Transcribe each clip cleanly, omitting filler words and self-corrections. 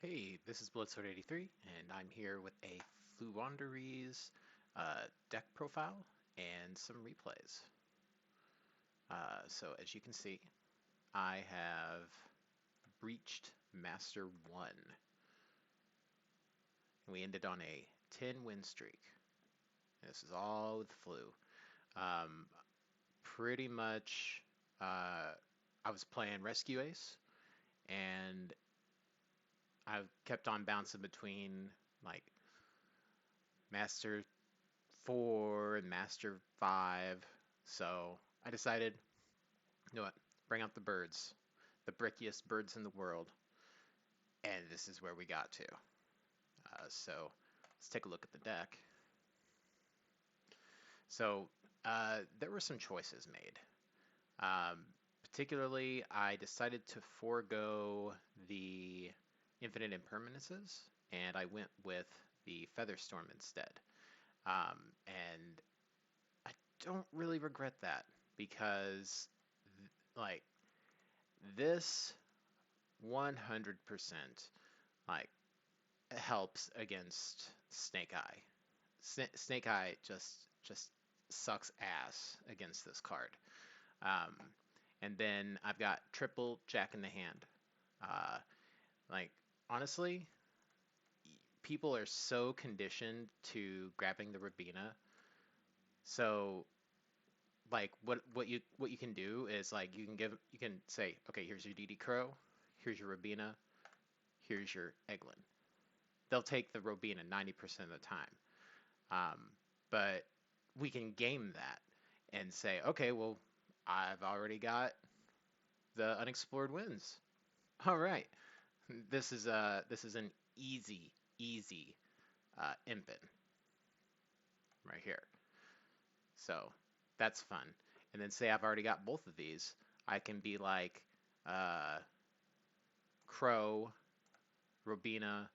Hey, this is Bloodsword83, and I'm here with a Floowandereeze deck profile and some replays. So as you can see, I have breached Master 1. And we ended on a 10 win streak. And this is all with Flu. Um, Pretty much, I was playing Rescue Ace, and I kept on bouncing between like Master 4 and Master 5. So I decided, you know what, bring out the birds, the brickiest birds in the world. And this is where we got to. So let's take a look at the deck. So there were some choices made. Um, Particularly, I decided to forego the infinite impermanences, and I went with the Featherstorm instead. And I don't really regret that because, like, this 100% like helps against Snake Eye. Snake Eye just sucks ass against this card. Um, and then I've got triple Jack in the hand. Uh, like honestly, people are so conditioned to grabbing the Rabina. So like what you can do is like you can say, okay, here's your DD Crow, here's your Rabina, here's your Eglin. They'll take the Robina 90% of the time. Um, but we can game that and say, okay, well, I've already got the unexplored winds. All right, this is an easy impin right here. So that's fun. And then say I've already got both of these, I can be like uh, Crow, Robina,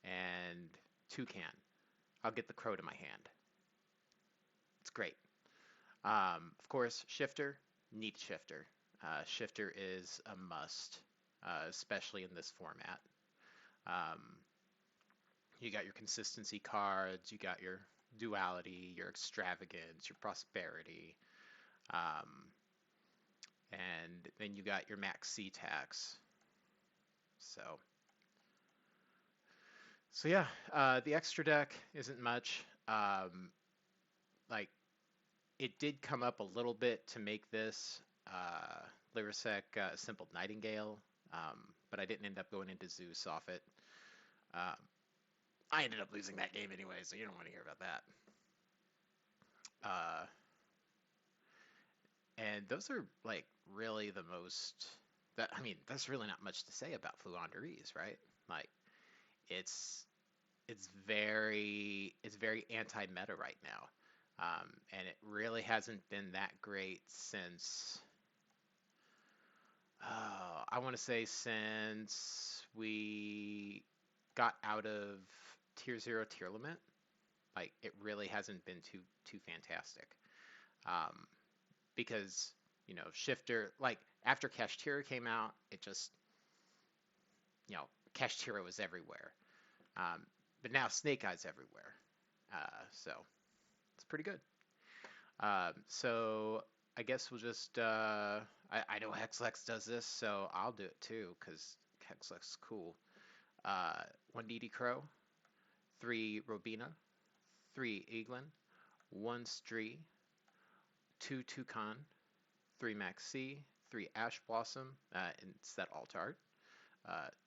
and Toucan. I'll get the Crow to my hand. It's great. Of course, Shifter, need Shifter. Shifter is a must, especially in this format. Um, you got your consistency cards, you got your duality, your extravagance, your prosperity, um, and then you got your max C tax. So, so yeah, the extra deck isn't much. Like it did come up a little bit to make this Lyrisec Simple Nightingale, but I didn't end up going into Zeus off it. Um, I ended up losing that game anyway, so you don't want to hear about that. Uh, and those are like really the most that I mean, that's really not much to say about Floowandereeze, right? Like it's it's very anti-meta right now. And it really hasn't been that great since I want to say since we got out of tier 0 tier limit. Like it really hasn't been too fantastic. Um, because Shifter, like after Kashtira came out, it just Kashtira was everywhere. Um, but now Snake Eye's everywhere. So it's pretty good. So I guess we'll just I know Hexlex does this, so I'll do it too because Hexlex is cool. 1 DD Crow, 3 Robina, 3 Eaglin, 1 Stree, 2 Toucan, 3 Maxi, 3 Ash Blossom, and it's that alt art,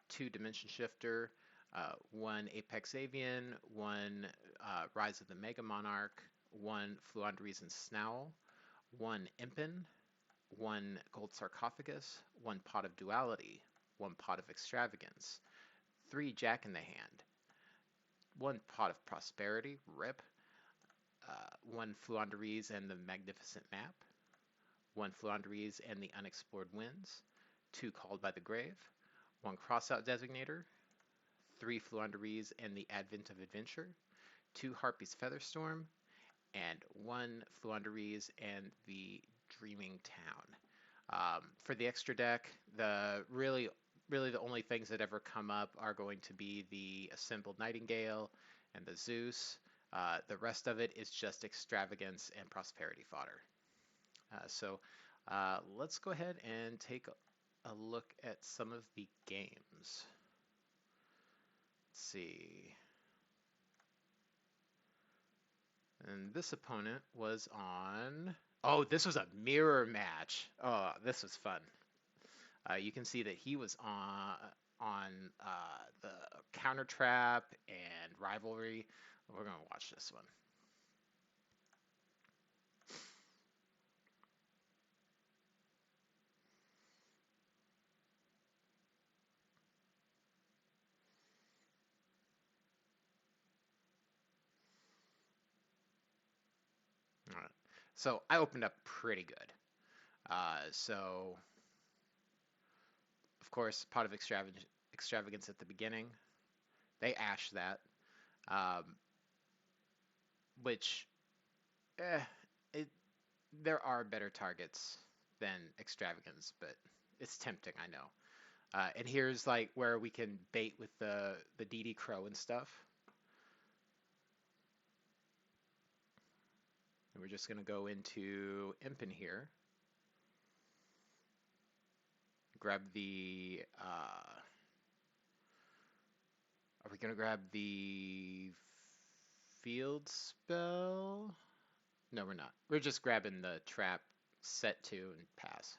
2 Dimension Shifter, 1 Apex Avian, 1 Rise of the Mega Monarch, 1 Floowandereeze and Snowl, 1 Impin, 1 Gold Sarcophagus, 1 Pot of Duality, 1 Pot of Extravagance, 3 Jack in the Hand, 1 Pot of Prosperity, RIP, 1 Floowandereeze and the Magnificent Map, 1 Floowandereeze and the Unexplored Winds, 2 Called by the Grave, 1 Crossout Designator, 3 Floowandereeze and the Advent of Adventure, 2 Harpy's Featherstorm, and 1 Floowandereeze and the Dreaming Town. For the extra deck, the really really the only things that ever come up are going to be the assembled Nightingale and the Zeus. The rest of it is just extravagance and prosperity fodder. So let's go ahead and take a look at some of the games. Let's see. And this opponent was on... Oh, this was a mirror match. Oh, this was fun. You can see that he was on the Counter Trap and Rivalry. We're going to watch this one. All right. So I opened up pretty good. So, of course, pot of extravagance at the beginning. They ashed that, um, which it, there are better targets than extravagance, but it's tempting, I know. And here's like where we can bait with the DD Crow and stuff. And we're just going to go into Impin here. Grab the... are we going to grab the field spell? No, we're not. We're just grabbing the trap, set 2, and pass.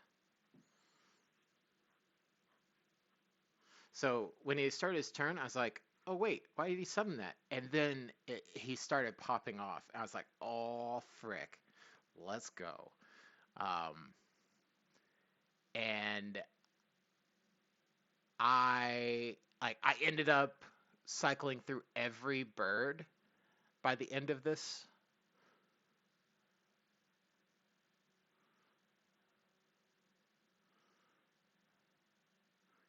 So when he started his turn, I was like, oh wait, why did he summon that? And then he started popping off. I was like, oh frick, let's go. And I ended up cycling through every bird by the end of this.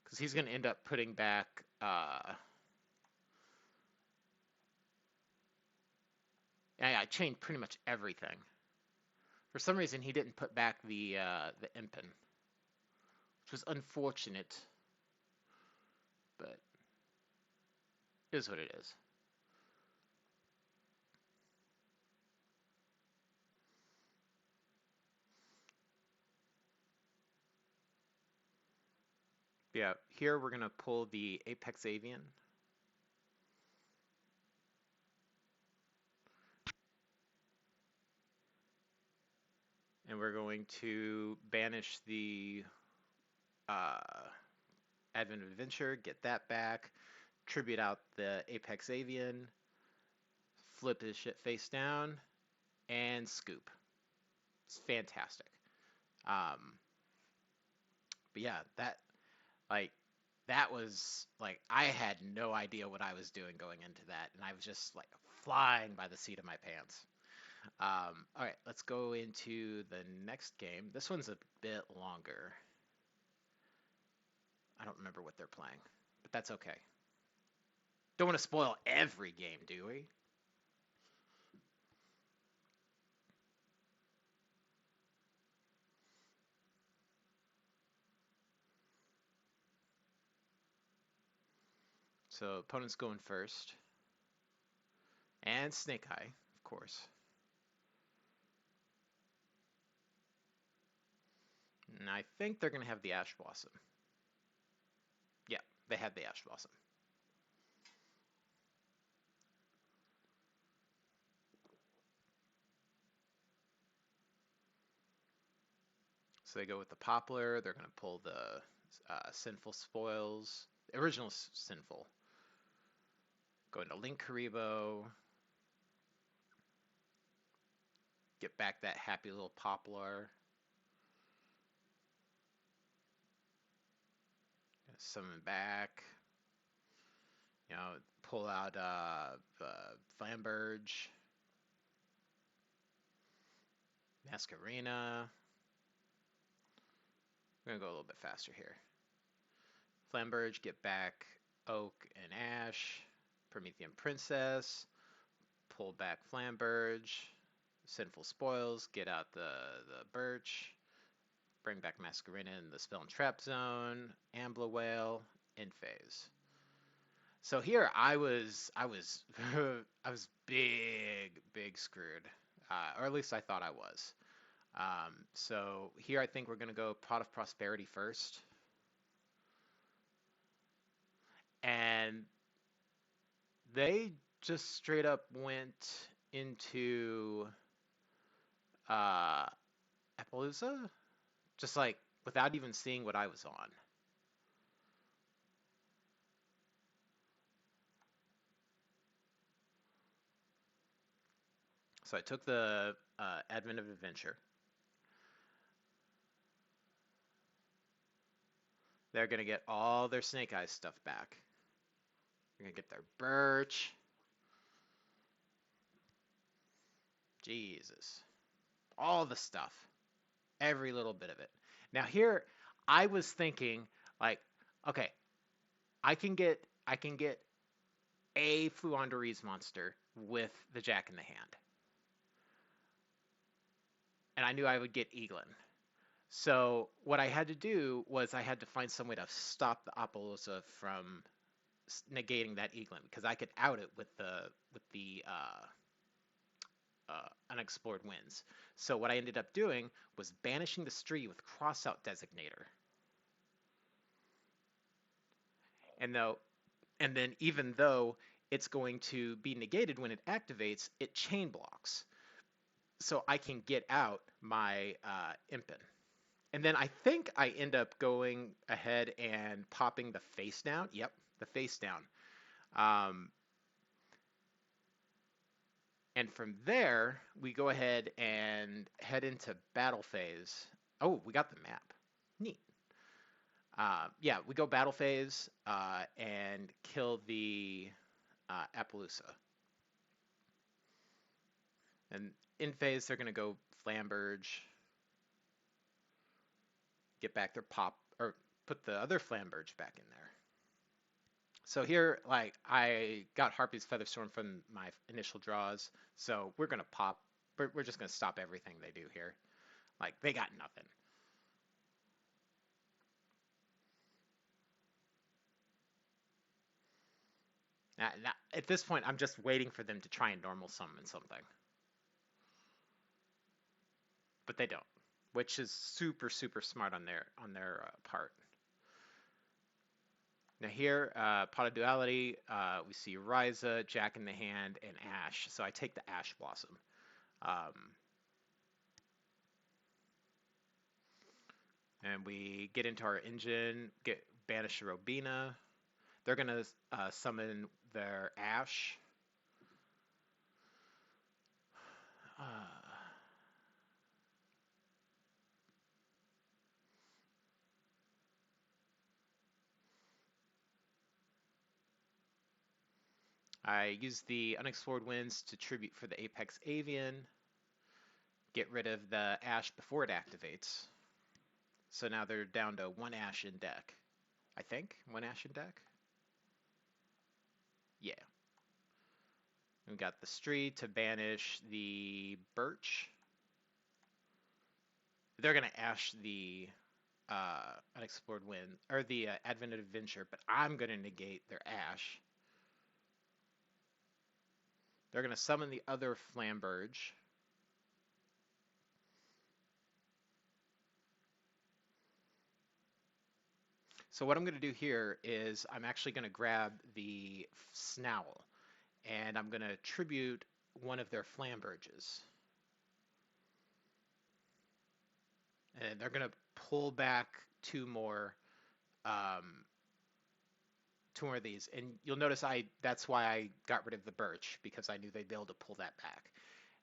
Because he's going to end up putting back I chained pretty much everything. For some reason, he didn't put back the Impin, which was unfortunate, but it is what it is. Yeah, here we're going to pull the Apex Avian. And we're going to banish the Advent of Adventure, get that back, tribute out the Apex Avian, flip his shit face down, and scoop. It's fantastic. But yeah, that was like, I had no idea what I was doing going into that, and I was just like flying by the seat of my pants. All right, let's go into the next game. This one's a bit longer. I don't remember what they're playing, but that's okay. Don't want to spoil every game, do we? So opponent's going first. And Snake Eye, of course. And I think they're going to have the Ash Blossom. Yeah, they had the Ash Blossom. So they go with the Poplar. They're going to pull the Sinful Spoils. The original Sinful. Go into Link Karibo. Get back that happy little Poplar. Summon back. You know, pull out Flamberge. Masquerena. I'm going to go a little bit faster here. Flamberge, get back Oak and Ash. Promethean Princess. Pull back Flamberge. Sinful Spoils, get out the Birch. Bring back Masquerena in the Spell and Trap Zone. Ambla Whale. phase. So here I was I was big screwed, or at least I thought I was. So here I think we're gonna go Pot of Prosperity first, and they just straight up went into uh, Appaloosa, just like without even seeing what I was on. So I took the Advent of Adventure. They're gonna get all their Snake Eyes stuff back. They're gonna get their Birch. Jesus, all the stuff, every little bit of it. Now here, I was thinking like, okay, I can get a Floowandereeze monster with the Jack in the Hand, and I knew I would get Eaglin. So what I had to do was I had to find some way to stop the Apollousa from negating that Eaglin because I could out it with the unexplored winds. So what I ended up doing was banishing the Stree with Crossout Designator, and though and then even though it's going to be negated when it activates, it chain blocks, so I can get out my Impin. And then I think I end up going ahead and popping the face down. Yep, the face down. Um, and from there, we go ahead and head into battle phase. Oh, we got the map. Neat. Yeah, we go battle phase and kill the Appaloosa. And in phase, they're going to go Flamberge, get back their pop, or put the other Flamberge back in there. So here, like, I got Harpy's Featherstorm from my initial draws, so we're gonna pop. We're just gonna stop everything they do here. Like, they got nothing. At this point, I'm just waiting for them to try and normal summon something, but they don't, which is super smart on their part. Now here, Pot of Duality, we see Ryza, Jack in the Hand, and Ash. So I take the Ash Blossom. Um, and we get into our engine, get banish Robina. They're gonna summon their Ash. Uh, I use the Unexplored Winds to tribute for the Apex Avian. Get rid of the Ash before it activates. So now they're down to one Ash in deck. I think one Ash in deck. Yeah. We got the Stree to banish the Birch. They're gonna Ash the Unexplored Wind or the Advent of Adventure, but I'm gonna negate their Ash. They're gonna summon the other Flamberge. So what I'm going to do here is I'm actually going to grab the Snowl, and I'm going to tribute one of their Flamberges. And they're going to pull back um, two more of these. And you'll notice that's why I got rid of the Birch, because I knew they'd be able to pull that back.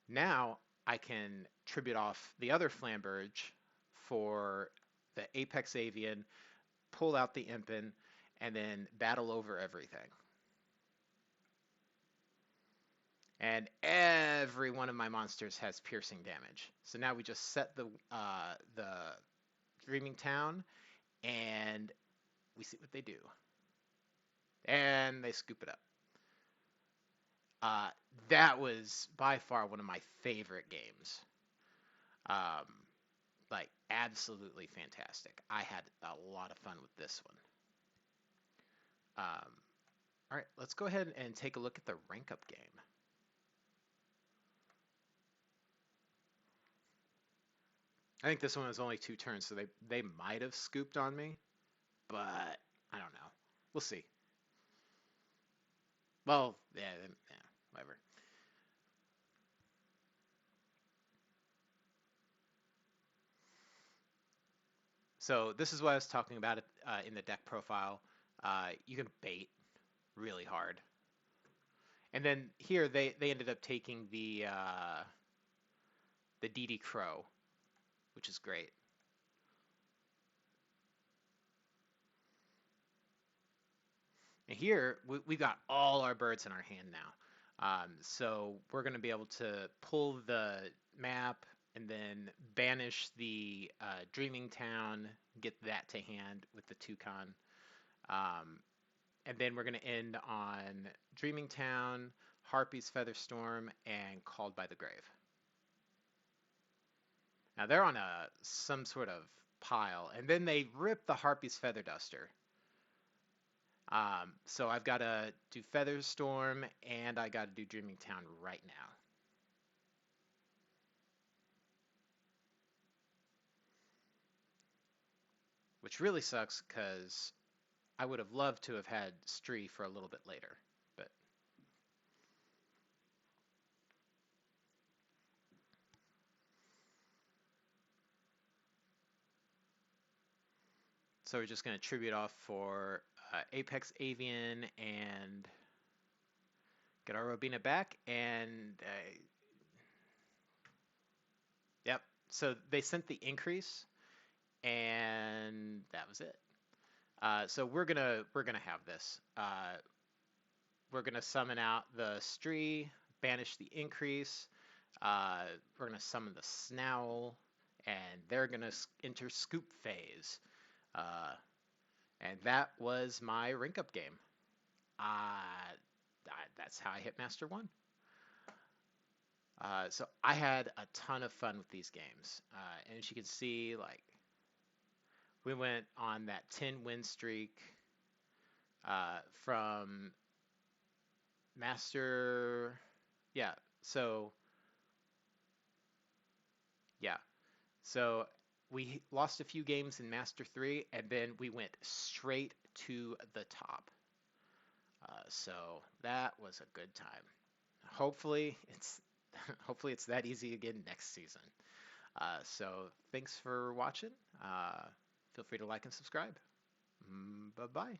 Now I can tribute off the other Flamberge for the Apex Avian, pull out the Impin, and then battle over everything. And every one of my monsters has piercing damage. So now we just set the Dreaming Town, and we see what they do. And they scoop it up. That was by far one of my favorite games. Like, absolutely fantastic. I had a lot of fun with this one. All right, let's go ahead and take a look at the rank up game. I think this one was only 2 turns, so they might have scooped on me, but I don't know. We'll see. Well, yeah, whatever. So this is what I was talking about in the deck profile. You can bait really hard. And then here they ended up taking the DD Crow, which is great. And here we've got all our birds in our hand now. So we're going to be able to pull the map and then banish the Dreaming Town, get that to hand with the Toucan. And then we're going to end on Dreaming Town, Harpy's Featherstorm, and Called by the Grave. Now they're on some sort of pile, and then they rip the Harpy's Feather Duster. So I've got to do Featherstorm, and I got to do Dreaming Town right now. Which really sucks, because I would have loved to have had Stree for a little bit later. But so we're just going to tribute off for Apex Avian and get our Robina back, and yep. So they sent the increase, and that was it. So we're gonna have this. We're gonna summon out the Stree, banish the increase. We're gonna summon the Snowl, and they're gonna enter Scoop phase. And that was my rank up game. That's how I hit Master 1. So I had a ton of fun with these games. And as you can see, like, we went on that 10 win streak from Master. Yeah, so we lost a few games in Master 3, and then we went straight to the top. So that was a good time. Hopefully it's that easy again next season. So thanks for watching. Feel free to like and subscribe. Bye-bye.